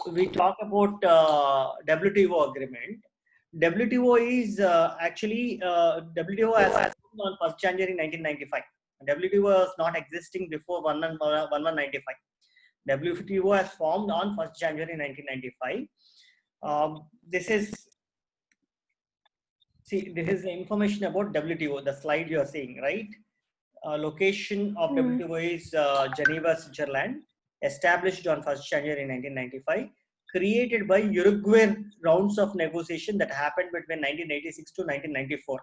we talk about WTO agreement. WTO is actually WTO has formed on 1st January 1995. WTO was not existing before 1195. WTO has formed on 1st January 1995. This is the information about WTO. The slide you are seeing, right? Location of WTO is Geneva, Switzerland. Established on 1st January 1995. Created by Uruguayan rounds of negotiation that happened between 1986 to 1994.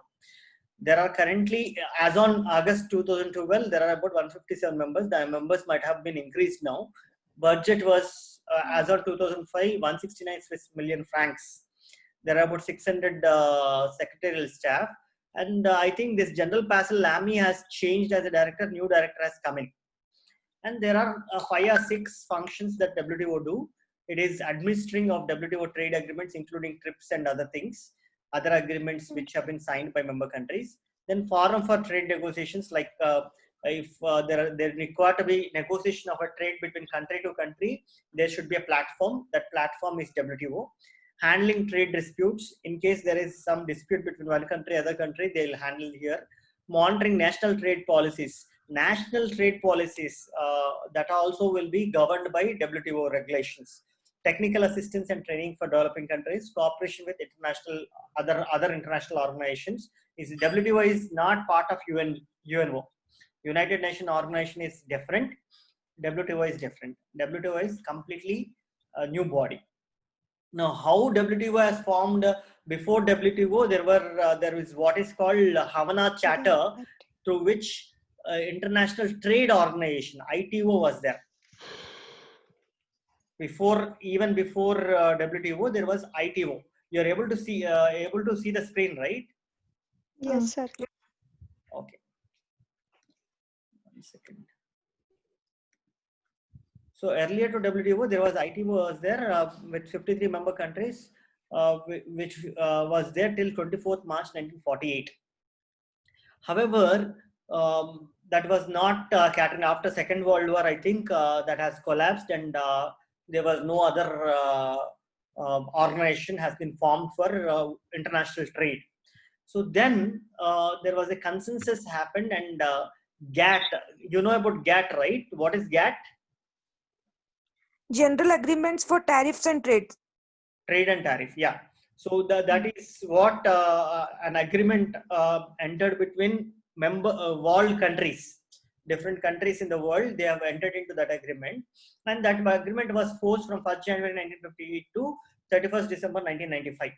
There are currently, as on August 2012, there are about 157 members. The members might have been increased now. Budget was, as on 2005, 169 Swiss million francs. There are about 600 secretarial staff. And I think this General Pascal Lamy has changed as a director. New director has come in. And there are 5 or 6 functions that WTO do. It is administering of WTO trade agreements, including TRIPS and other things, other agreements which have been signed by member countries. Then forum for trade negotiations, like if there required to be negotiation of a trade between country to country, there should be a platform. That platform is WTO. Handling trade disputes, in case there is some dispute between one country, other country, they will handle here. Monitoring national trade policies. National trade policies that also will be governed by WTO regulations. Technical assistance and training for developing countries, cooperation with international other international organizations. WTO is not part of UNO. United Nations organization is different. WTO is different. WTO is completely a new body. Now, how WTO has formed? Before WTO, there is what is called Havana Charter, through which International Trade Organization (ITO) was there. Even before WTO, there was ITO. You are able to see the screen, right? Yes, sir. Okay. 1 second. So earlier to WTO, there was ITO was there with 53 member countries, which was there till 24th March 1948. However, that was not catering after Second World War. I think that has collapsed, and there was no other organization has been formed for international trade. So then there was a consensus happened, and GATT. You know about GATT, right? What is GATT? General Agreements for Tariffs and Trade. Trade and tariff, yeah. So that is what an agreement entered between world countries. Different countries in the world, they have entered into that agreement, and that agreement was forced from 1st January 1958 to 31st December 1995.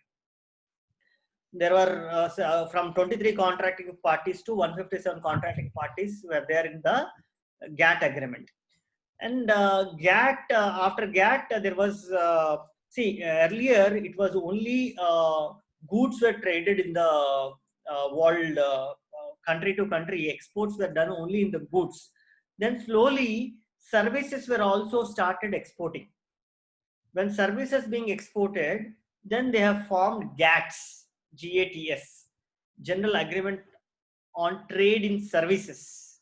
There were from 23 contracting parties to 157 contracting parties were there in the GATT agreement. And GATT, after GATT, there was, earlier it was only goods were traded in the world, country to country. Exports were done only in the goods. Then slowly, services were also started exporting. When services being exported, then they have formed GATS, GATS, General Agreement on Trade in Services.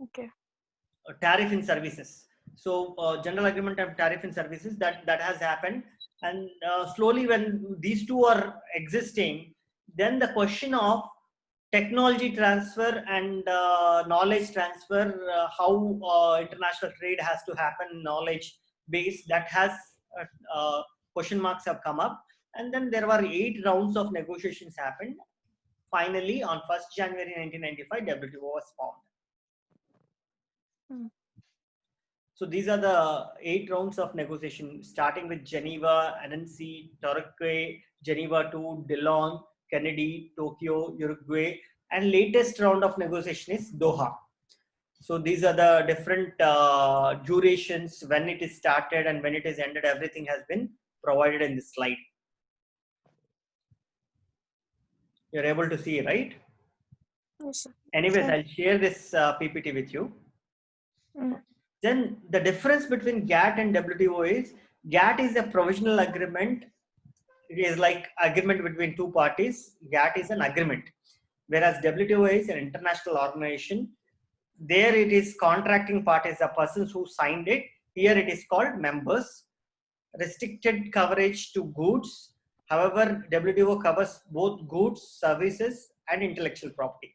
Okay. Tariff in services. So general agreement of tariff in services, that has happened, and slowly when these two are existing, then the question of technology transfer and knowledge transfer, how international trade has to happen, knowledge base, that has question marks have come up, and then there were 8 rounds of negotiations happened. Finally, on 1st January 1995, WTO was formed. So these are the 8 rounds of negotiation, starting with Geneva, Annecy, Torquay, Geneva 2, Dillon, Kennedy, Tokyo, Uruguay, and latest round of negotiation is Doha. So these are the different durations, when it is started and when it is ended. Everything has been provided in this slide. You're able to see, right? Yes, sir. Anyways, I'll share this PPT with you. Then the difference between GATT and WTO is, GATT is a provisional agreement. It is like agreement between two parties. GATT is an agreement, whereas WTO is an international organization. There it is contracting parties, the persons who signed it. Here it is called members. restricted coverage to goods. However, WTO covers both goods, services, and intellectual property.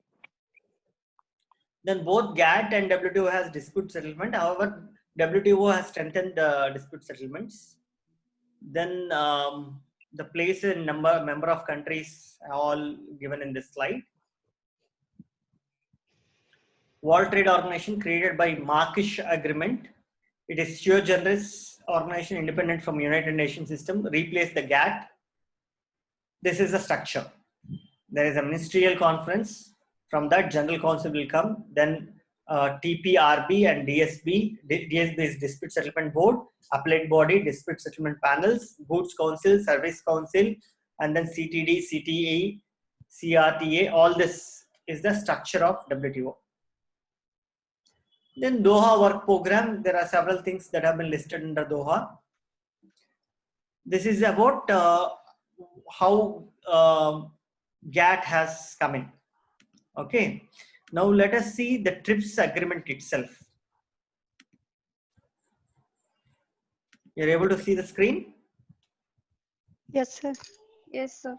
Then both GATT and WTO has dispute settlement. However, WTO has strengthened the dispute settlements. Then the place and member of countries are all given in this slide. World Trade Organization created by Marrakesh Agreement. It is sui generis organization independent from United Nations system, replaced the GATT. This is the structure. There is a ministerial conference. From that, General Council will come. Then TPRB and DSB. DSB is Dispute Settlement Board, Appellate Body, Dispute Settlement Panels, Goods Council, Service Council, and then CTD, CTA, CRTA. All this is the structure of WTO. Then Doha Work Program. There are several things that have been listed under Doha. This is about how GATT has come in. Okay. Now let us see the TRIPS agreement itself. You're able to see the screen? Yes, sir. Yes, sir.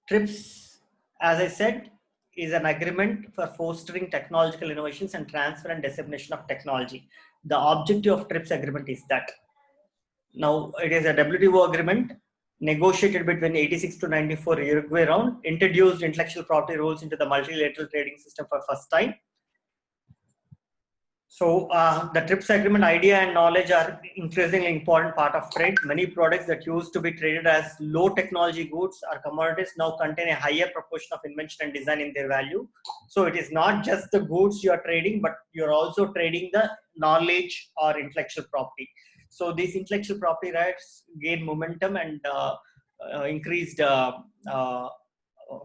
TRIPS, as I said, is an agreement for fostering technological innovations and transfer and dissemination of technology. The objective of TRIPS agreement is that. Now, it is a WTO agreement negotiated between 86 to 94 Uruguay round, introduced intellectual property rules into the multilateral trading system for first time. So the TRIPS agreement idea and knowledge are increasingly important part of trade. Many products that used to be traded as low technology goods or commodities now contain a higher proportion of invention and design in their value. So it is not just the goods you are trading, but you're also trading the knowledge or intellectual property. So these intellectual property rights gain momentum and increased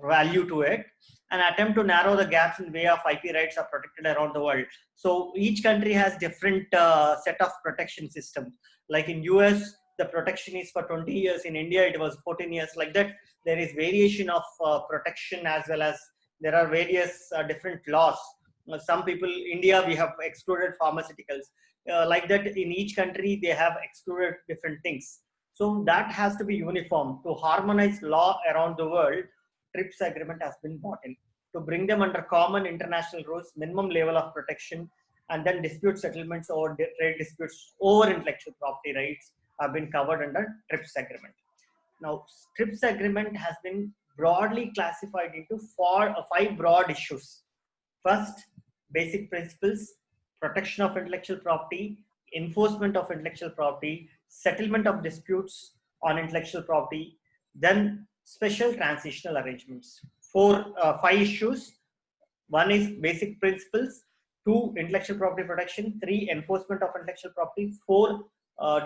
value to it. An attempt to narrow the gaps in way of IP rights are protected around the world. So each country has different set of protection systems. Like in US, the protection is for 20 years. In India, it was 14 years. Like that, there is variation of protection, as well as there are various different laws. Some people, India, we have excluded pharmaceuticals. Like that, in each country, they have excluded different things. So that has to be uniform. To harmonize law around the world, TRIPS agreement has been brought in to bring them under common international rules, minimum level of protection, and then dispute settlements or trade disputes over intellectual property rights have been covered under TRIPS agreement. Now, TRIPS agreement has been broadly classified into five broad issues. First, basic principles, protection of intellectual property, enforcement of intellectual property, settlement of disputes on intellectual property, then special transitional arrangements. Five issues. One is basic principles, 2 intellectual property protection, 3 enforcement of intellectual property, 4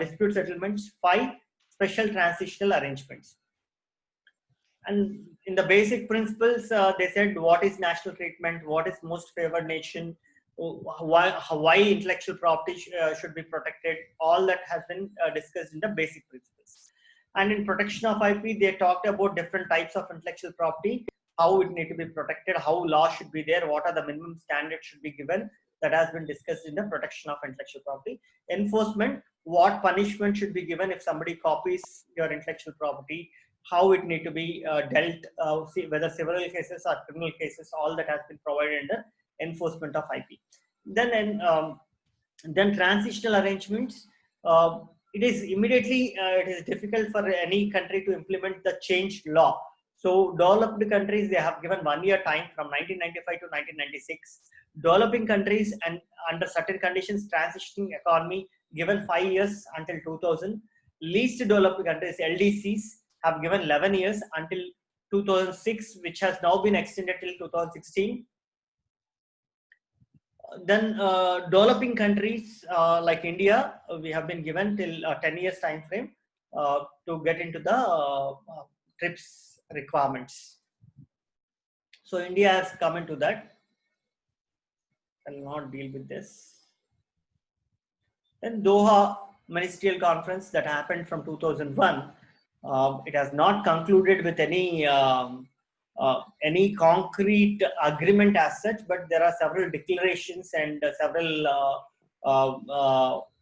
dispute settlements, 5 special transitional arrangements. And in the basic principles, they said what is national treatment, what is most favored nation, why intellectual property should be protected. All that has been discussed in the basic principles. And in protection of IP, they talked about different types of intellectual property, how it need to be protected, how law should be there, what are the minimum standards should be given. That has been discussed in the protection of intellectual property. Enforcement, what punishment should be given if somebody copies your intellectual property, how it need to be dealt, whether civil cases or criminal cases, all that has been provided in the enforcement of IP. Then transitional arrangements. It is difficult for any country to implement the changed law. So developed countries, they have given 1 year time from 1995 to 1996. Developing countries and under certain conditions, transitioning economy, given 5 years until 2000. Least developed countries, LDCs, have given 11 years until 2006, which has now been extended till 2016. Then developing countries like India, we have been given till 10 years time frame to get into the TRIPS requirements. So India has come into that. I will not deal with this. Then Doha Ministerial Conference that happened from 2001. It has not concluded with any concrete agreement as such, but there are several declarations and several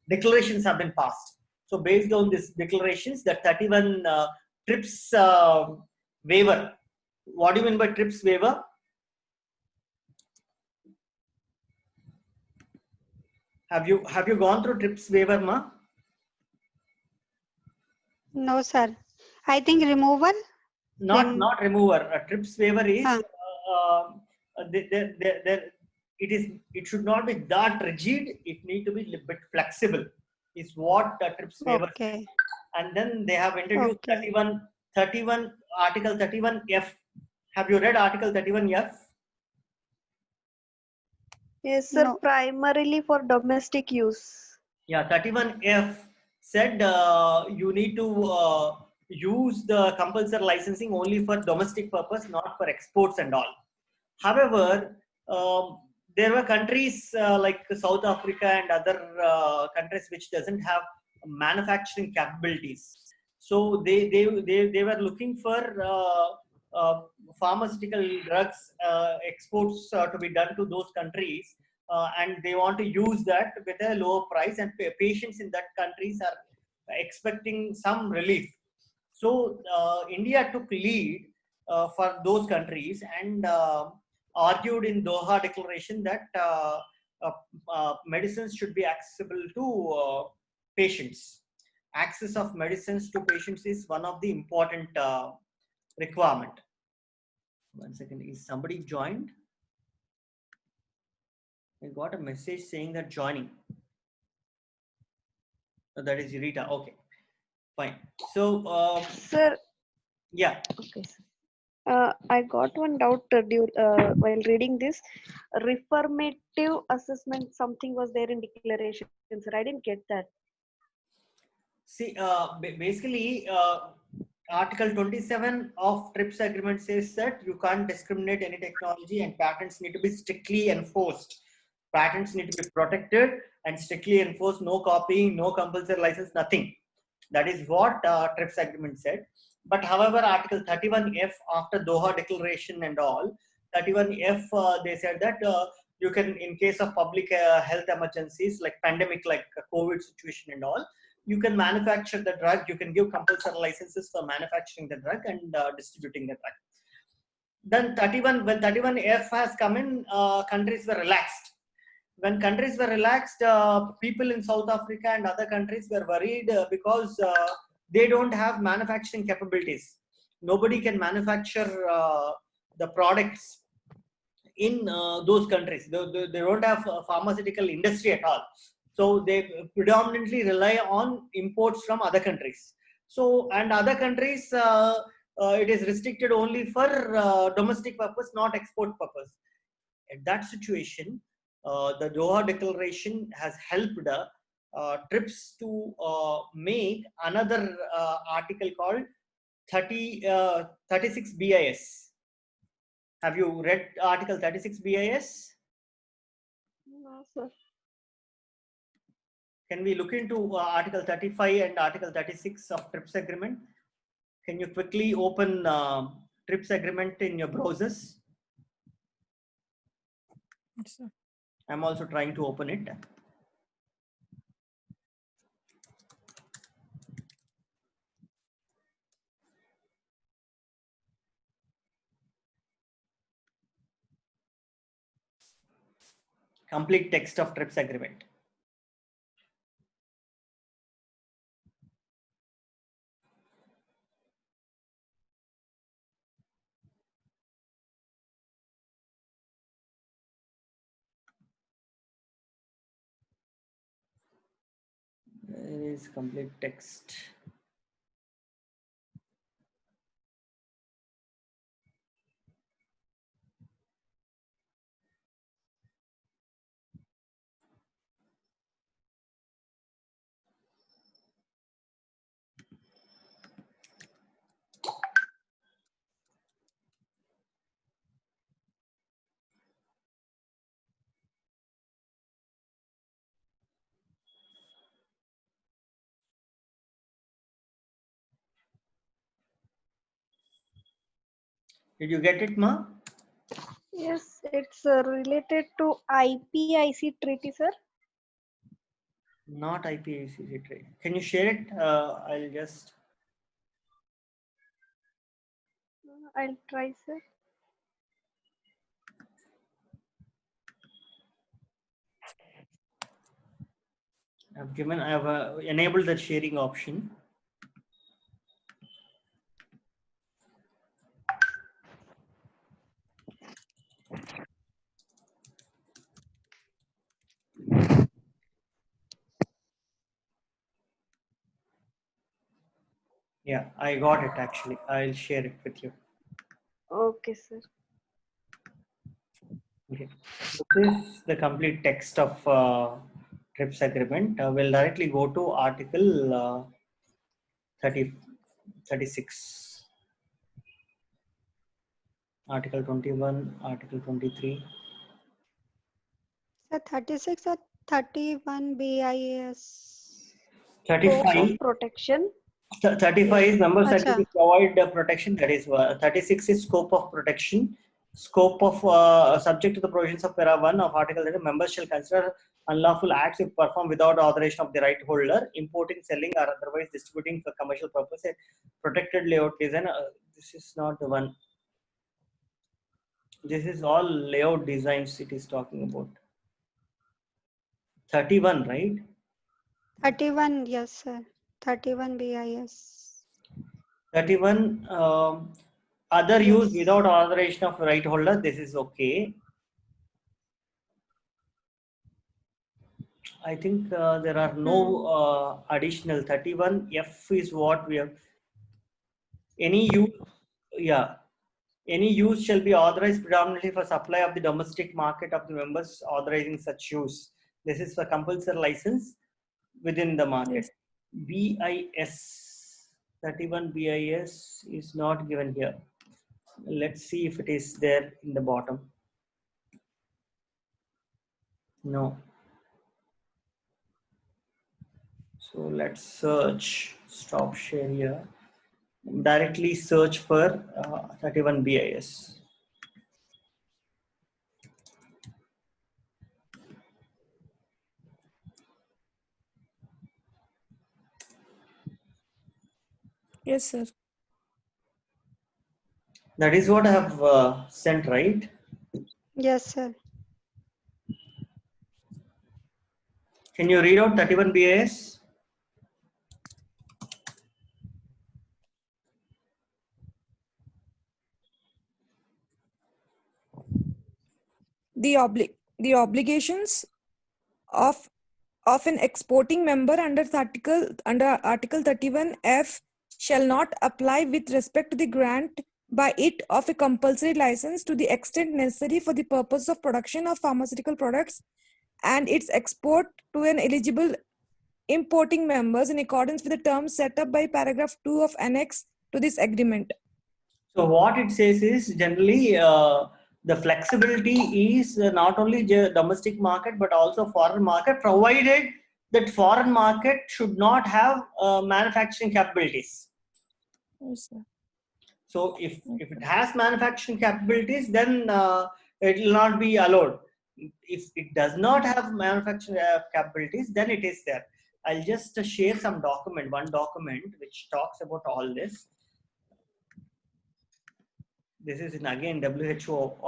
declarations have been passed. So based on these declarations, the 31 TRIPS waiver. What do you mean by TRIPS waiver? Have you gone through TRIPS waiver, ma? No, sir. I think removal. Not remover. A TRIPS waiver is it should not be that rigid. It need to be a little bit flexible. Is what the TRIPS waiver. Okay. And then they have introduced Okay. 31 Article 31F. Have you read Article 31F? Yes, sir. No. Primarily for domestic use. Yeah, 31F said you need to use the compulsory licensing only for domestic purpose, not for exports and all. However, there were countries like South Africa and other countries which doesn't have manufacturing capabilities. So they were looking for pharmaceutical drugs exports to be done to those countries, and they want to use that with a lower price, and patients in that countries are expecting some relief. So India took lead for those countries and argued in Doha Declaration that medicines should be accessible to patients. Access of medicines to patients is one of the important requirement. One second, is somebody joined? I got a message saying that joining. So that is Rita. Okay, fine. So Sir, yeah. okay, sir. I got one doubt while reading this. Reformative assessment, something was there in declaration, sir. I didn't get that. See, basically, Article 27 of TRIPS agreement says that you can't discriminate any technology and patents need to be strictly enforced. Patents need to be protected and strictly enforced, no copying, no compulsory license, nothing. That is what TRIPS agreement said. But however, Article 31F after Doha Declaration and all, 31F, they said that you can, in case of public health emergencies like pandemic, like COVID situation and all, you can manufacture the drug, you can give compulsory licenses for manufacturing the drug and distributing the drug. Then when 31F has come in, countries were relaxed. When countries were relaxed, people in South Africa and other countries were worried because they don't have manufacturing capabilities. Nobody can manufacture the products in those countries. They don't have a pharmaceutical industry at all. So they predominantly rely on imports from other countries. So, and other countries, it is restricted only for domestic purpose, not export purpose. In that situation, the Doha Declaration has helped TRIPS to make another article called 36 BIS. Have you read Article 36 BIS? No, sir. Can we look into Article 35 and Article 36 of TRIPS agreement? Can you quickly open TRIPS agreement in your browsers? Yes, sir. I'm also trying to open it. Complete text of TRIPS agreement. There is complete text. Did you get it, Ma? Yes, it's related to IPIC treaty, sir. Not IPACC trade. Can you share it? I'll just. I'll try, sir. I have enabled the sharing option. Yeah, I got it actually. I'll share it with you. Okay, sir. Okay. This is the complete text of TRIPS agreement. We'll directly go to Article 36. Article 21, Article 23. Sir, 36 or 31 BIS? Scope 35. of protection. 35 is members that Acha. will provide protection. That is 36 is scope of protection. Scope of subject to the provisions of para 1 of article that members shall consider unlawful acts if performed without authorization of the right holder, importing, selling, or otherwise distributing for commercial purpose a protected layout design. This is not the one. This is all layout designs it is talking about. 31, right? 31, yes, sir. 31 BIS. 31, other Yes. use without authorization of right holder. This is okay. I think there are no additional 31. F is what we have. Any use, yeah. Any use shall be authorized predominantly for supply of the domestic market of the members authorizing such use. This is for compulsory license within the market. BIS 31 BIS is not given here. Let's see if it is there in the bottom. No. So let's search. Stop share here. Directly search for 31 BIS. Yes, sir. That is what I have sent, right? Yes, sir. Can you read out 31 BIS? The obligations of an exporting member under Article 31F shall not apply with respect to the grant by it of a compulsory license to the extent necessary for the purpose of production of pharmaceutical products and its export to an eligible importing members in accordance with the terms set up by paragraph 2 of annex to this agreement. So what it says is generally the flexibility is not only domestic market but also foreign market, provided that foreign market should not have manufacturing capabilities. Yes, sir. So if it has manufacturing capabilities, then it will not be allowed. If it does not have manufacturing capabilities, then it is there. I'll just share one document which talks about all this. This is in again WHO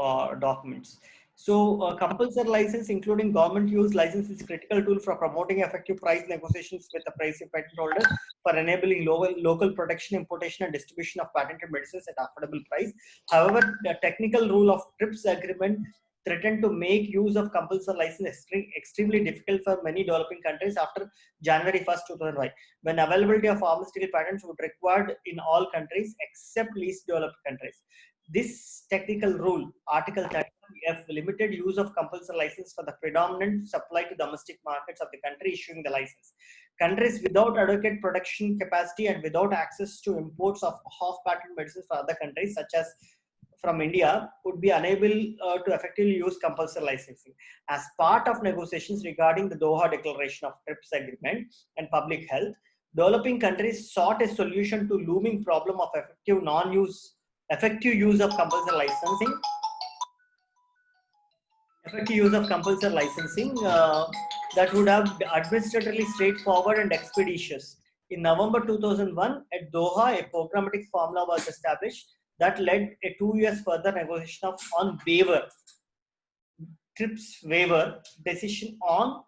documents. So compulsory license, including government use license, is a critical tool for promoting effective price negotiations with the pricing patent holder, for enabling local production, importation, and distribution of patented medicines at affordable price. However, the technical rule of TRIPS agreement threatened to make use of compulsory license extremely difficult for many developing countries after January 1st, 2005, when availability of pharmaceutical patents would required in all countries except least developed countries. This technical rule, Article 31F, limited use of compulsory license for the predominant supply to domestic markets of the country issuing the license. Countries without adequate production capacity and without access to imports of half-patent medicines for other countries, such as from India, would be unable to effectively use compulsory licensing. As part of negotiations regarding the Doha Declaration of TRIPS Agreement and public health, developing countries sought a solution to looming problem of effective use of compulsory licensing. that would have been administratively straightforward and expeditious. In November 2001, at Doha, a programmatic formula was established that led a 2 years further negotiation on waiver, TRIPS waiver decision on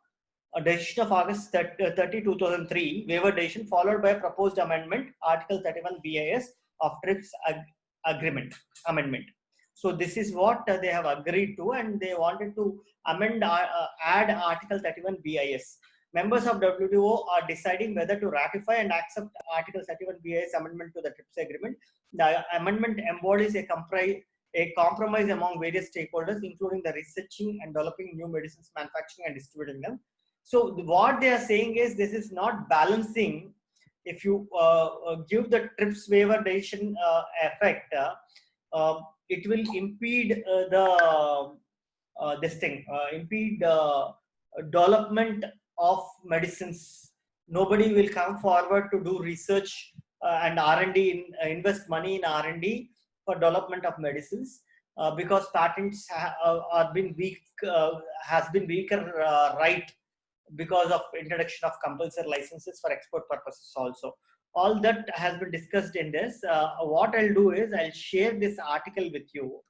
a decision of August 30, 2003, waiver decision followed by a proposed amendment, Article 31 BIS of TRIPS amendment. So this is what they have agreed to, and they wanted to add Article 31 BIS. Members of WTO are deciding whether to ratify and accept Article 31 BIS amendment to the TRIPS agreement. The amendment embodies a compromise among various stakeholders, including the researching and developing new medicines, manufacturing and distributing them. So what they are saying is this is not balancing. If you give the TRIPS waiver decision effect, it will impede development of medicines. Nobody will come forward to do research and R&D, invest money in R&D for development of medicines because patents has been weaker right because of introduction of compulsory licenses for export purposes also. All that has been discussed in this. What I'll do is I'll share this article with you.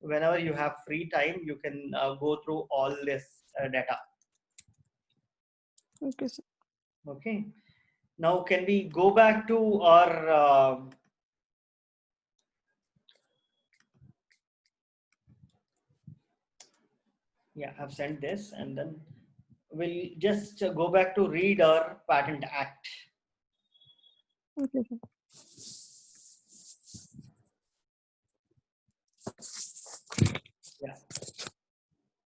Whenever you have free time, you can go through all this data. Okay, sir. Okay. Now, can we go back to our yeah, I've sent this, and then we'll just go back to read our Patent Act. Okay, sir. Yeah.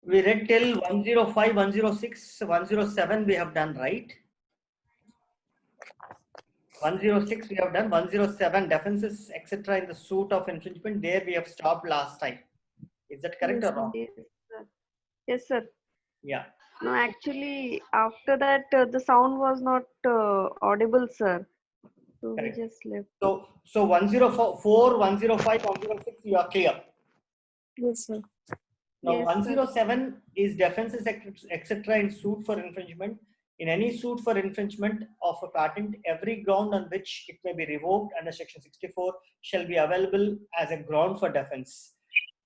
We read till 105, 106, 107 we have done, right? 106 we have done, 107 defenses, etc. in the suit of infringement. There we have stopped last time. Is that correct or wrong? Yes, sir. Yes, sir. Yeah. No, actually, after that, the sound was not audible, sir. So Correct. we just left. So 104, 105, 106, you are clear. Yes, sir. Now, Yes, 107 is defenses, etc. in suit for infringement. In any suit for infringement of a patent, every ground on which it may be revoked under Section 64 shall be available as a ground for defense.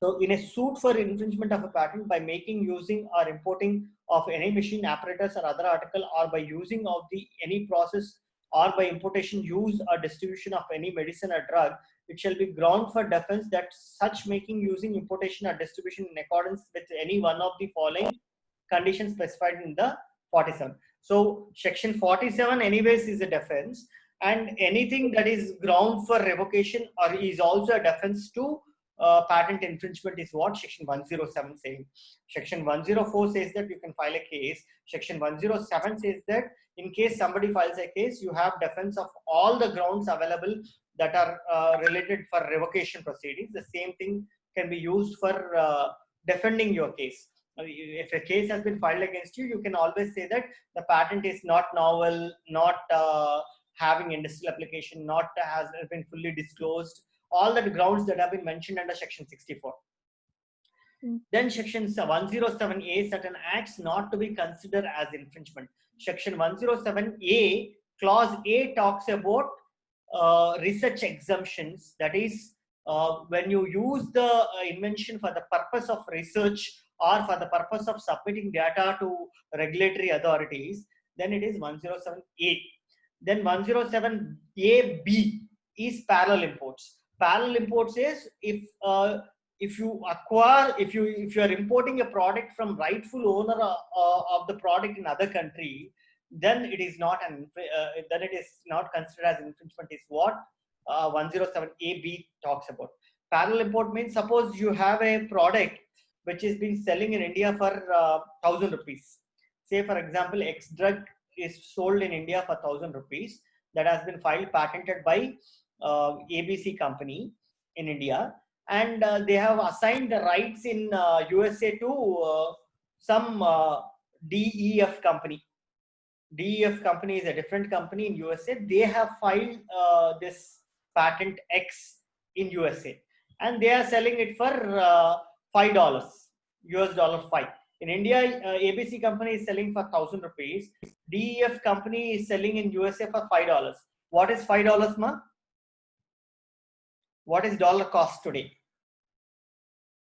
So, in a suit for infringement of a patent, by making, using, or importing of any machine, apparatus, or other article, or by using of any process, or by importation, use, or distribution of any medicine or drug, it shall be ground for defense that such making, using, importation, or distribution in accordance with any one of the following conditions specified in the 47. So Section 47 anyways is a defense, and anything that is ground for revocation or is also a defense to patent infringement is what Section 107 says. Section 104 says that you can file a case. Section 107 says that in case somebody files a case, you have defense of all the grounds available that are related for revocation proceedings. The same thing can be used for defending your case. If a case has been filed against you, you can always say that the patent is not novel, not having industrial application, not has been fully disclosed. All the grounds that have been mentioned under Section 64. Then Section 107A, certain acts not to be considered as infringement. Section 107A, Clause A talks about research exemptions. That is, when you use the invention for the purpose of research or for the purpose of submitting data to regulatory authorities, then it is 107A. Then 107AB is parallel imports. Parallel imports is if you acquire, if you are importing a product from rightful owner of the product in other country, then it is not then it is not considered as infringement. Is what 107AB talks about. Parallel import means, suppose you have a product which is being selling in India for 1,000 rupees. Say for example, X drug is sold in India for 1,000 rupees. That has been filed patented by ABC company in India, and they have assigned the rights in USA to some DEF company. DEF company is a different company in USA. They have filed this patent X in USA, and they are selling it for $5, US dollar 5. In India, ABC company is selling for 1,000 rupees. DEF company is selling in USA for $5. What is $5, ma? What is dollar cost today?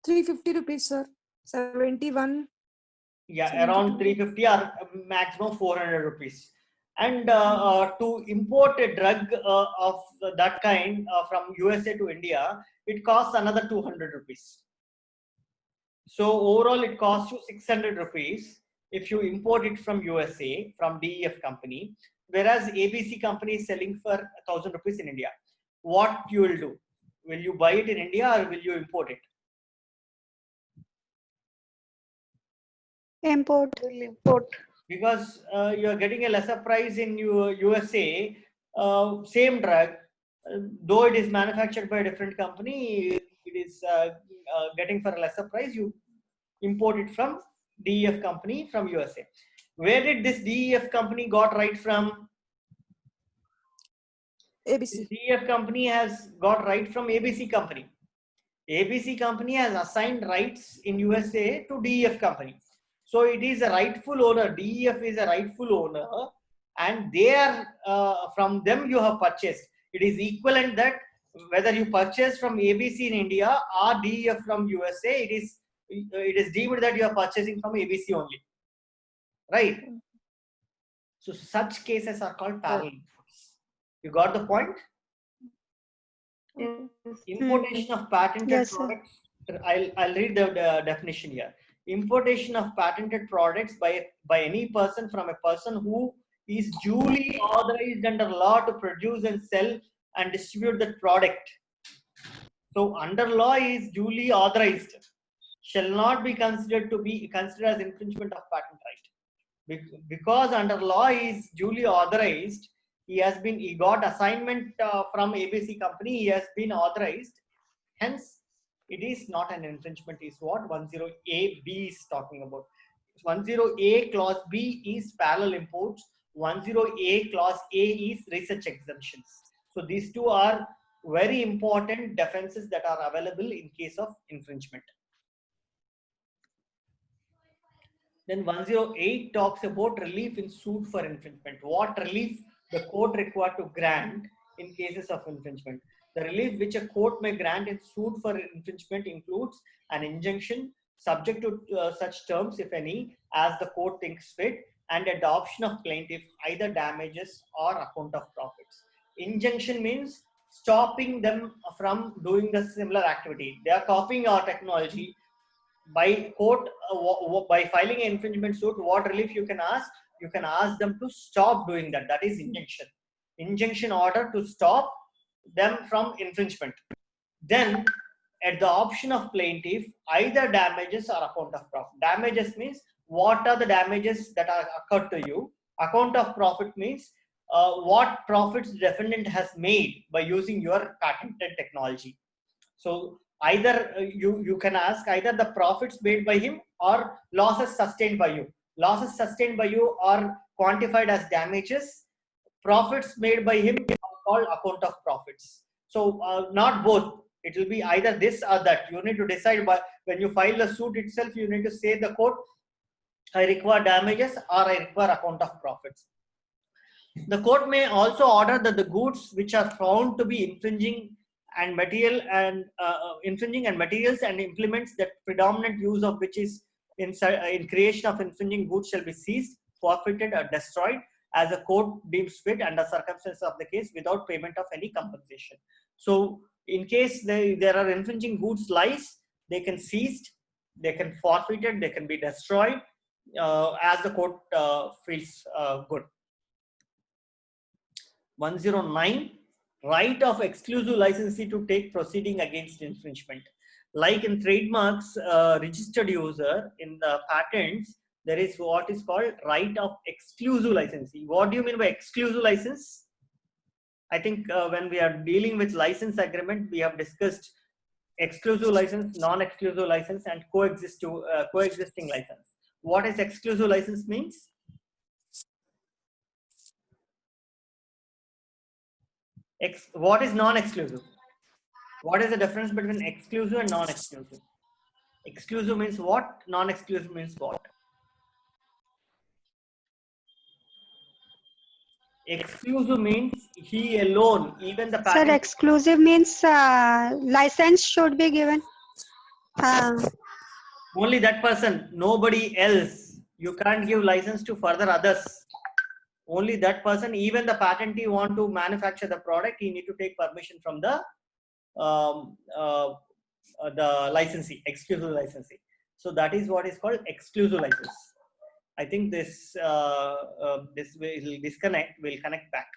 350 rupees, sir. 71. Yeah, 72. around 350 or maximum 400 rupees. And to import a drug of that kind from USA to India, it costs another 200 rupees. So overall, it costs you 600 rupees if you import it from USA, from DEF company, whereas ABC company is selling for 1,000 rupees in India. What you will do? Will you buy it in India or will you import it? Import. Will import. Because you are getting a lesser price in USA, same drug, though it is manufactured by a different company, it is getting for a lesser price. You import it from DEF company from USA. Where did this DEF company got right from? ABC. DEF company has got right from ABC company. ABC company has assigned rights in USA to DEF company. So it is a rightful owner. DEF is a rightful owner, and they are from them you have purchased. It is equivalent that whether you purchase from ABC in India or DEF from USA, it is deemed that you are purchasing from ABC only, right? So such cases are called parallel imports. You got the point? Yes. Importation of patented Yes, sir. products. I'll read the definition here. Importation of patented products by any person from a person who is duly authorized under law to produce and sell and distribute that product. So under law is duly authorized, shall not be considered as infringement of patent right. Because under law is duly authorized, he got assignment from ABC company, he has been authorized, hence it is not an infringement, is what 10A-B is talking about. 10A clause B is parallel imports, 10A clause A is research exemptions. So these two are very important defenses that are available in case of infringement. Then 108 talks about relief in suit for infringement. What relief the court required to grant in cases of infringement. The relief which a court may grant in suit for infringement includes an injunction subject to such terms, if any, as the court thinks fit, and adoption of plaintiff, either damages or account of profits. Injunction means stopping them from doing the similar activity. They are copying our technology. By court, by filing an infringement suit, what relief you can ask? You can ask them to stop doing that. That is injunction. Injunction order to stop them from infringement. Then, at the option of plaintiff, either damages or account of profit. Damages means what are the damages that are occurred to you. Account of profit means what profits the defendant has made by using your patented technology. So either you can ask either the profits made by him or losses sustained by you. Losses sustained by you are quantified as damages. Profits made by him are called account of profits. So not both. It will be either this or that. You need to decide when you file the suit itself. You need to say the court, I require damages or I require account of profits. The court may also order that the goods which are found to be infringing and materials and implements that predominant use of which is in creation of infringing goods shall be seized, forfeited, or destroyed as the court deems fit under circumstances of the case without payment of any compensation. So, in case there are infringing goods lies, they can seized, they can forfeited, they can be destroyed as the court feels good. 109, right of exclusive licensee to take proceeding against infringement. Like in trademarks, registered user, in the patents, there is what is called right of exclusive licensee. What do you mean by exclusive license? I think when we are dealing with license agreement, we have discussed exclusive license, non-exclusive license, and coexisting license. What is exclusive license means? What is non-exclusive? What is the difference between exclusive and non-exclusive? Exclusive means what? Non-exclusive means what? Exclusive means he alone, even the Sir, patent. exclusive means license should be given. Only that person, nobody else. You can't give license to further others. Only that person. Even the patentee want to manufacture the product, he need to take permission from the licensee, exclusive licensee. So that is what is called exclusive license. I think this this will disconnect. Will connect back.